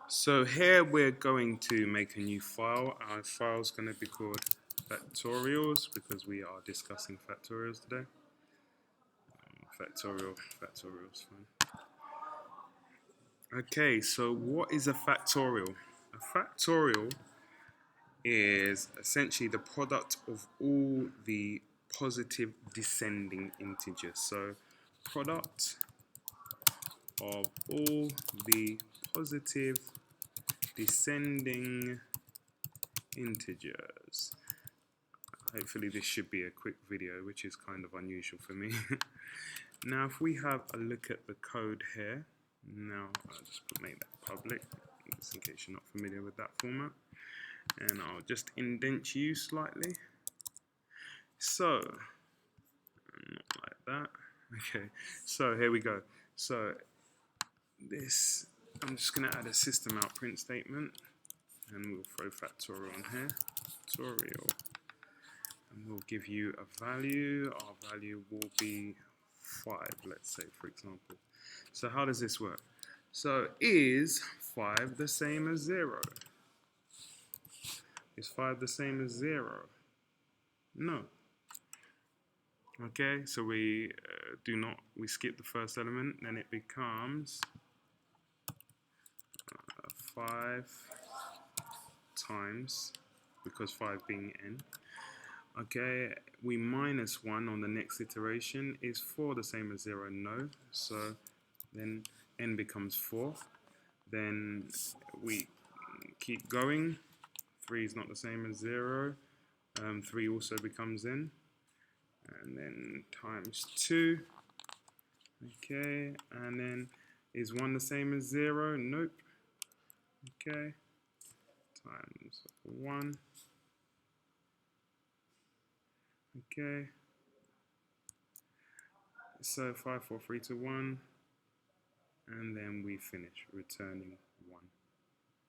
So here we're going to make a new file. Our file is going to be called Factorials because we are discussing factorials today. Factorials, fine. Okay, so what is a factorial? A factorial is essentially the product of all the positive descending integers. So product of all the positive descending integers. Hopefully this should be a quick video, which is kind of unusual for me. Now if we have a look at the code here, now I'll just make that public, just in case you're not familiar with that format, and I'll just indent you slightly. So, not like that. Okay, so here we go. So this, I'm just going to add a system out print statement, and we'll throw factorial on here. Factorial. And we'll give you a value. Our value will be 5, let's say, for example. So how does this work? So is 5 the same as 0? Is 5 the same as 0? No. Okay, so we we skip the first element, then it becomes 5 times, because 5 being n. Okay, we minus 1 on the next iteration. Is 4 the same as 0? No. So then n becomes 4. Then we keep going. 3 is not the same as 0. 3 also becomes n. And then times 2. Okay, and then is 1 the same as 0? Nope. Okay, times 1. Okay, so 5, 4, 3 to 1, and then we finish returning 1.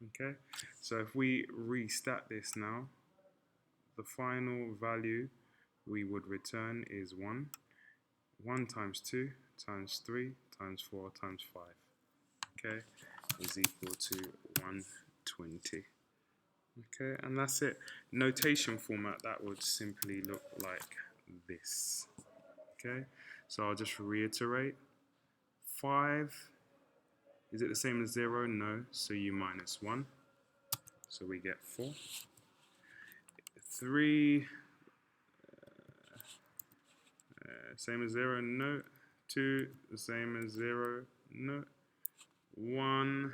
Okay, so if we restat this now, the final value we would return is 1. 1 times 2 times 3 times 4 times 5, okay, is equal to 120. Okay, and that's it. Notation format, that would simply look like this. Okay, so I'll just reiterate. 5, is it the same as 0? No, so you minus 1. So we get 4. 3, same as 0? No. 2, the same as 0? No. 1,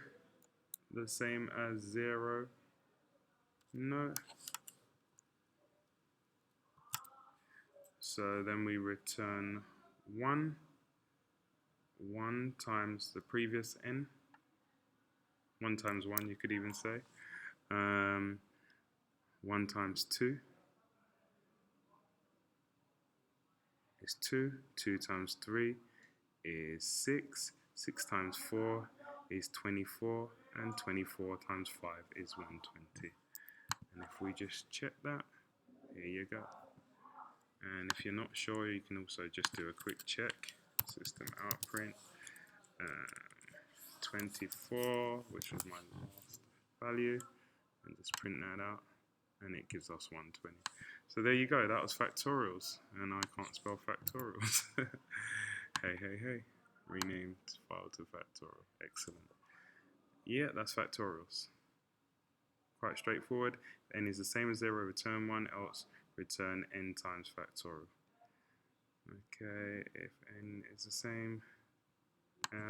the same as 0? No. So then we return 1. 1 times the previous n. 1 times 1, you could even say. 1 times 2 is 2. 2 times 3 is 6. 6 times 4 is 24. And 24 times 5 is 120. And if we just check that, here you go. And if you're not sure, you can also just do a quick check. System out print 24, which was my last value, and just print that out, and it gives us 120. So there you go, that was factorials, and I can't spell factorials. Hey, renamed file to factorial. Excellent. Yeah, that's factorials. Quite straightforward. N is the same as 0, return 1, else return n times factorial. Okay, if n is the same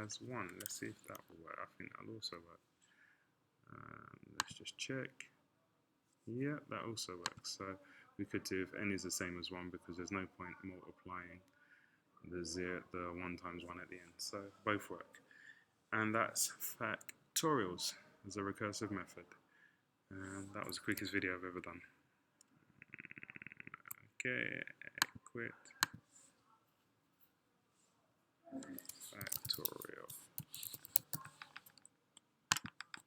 as 1, let's see if that will work. I think that'll also work. Let's just check. Yeah, that also works. So we could do if n is the same as 1, because there's no point multiplying the 1 times 1 at the end. So both work. And that's factorials as a recursive method. That was the quickest video I've ever done. Okay, quit. Factorial.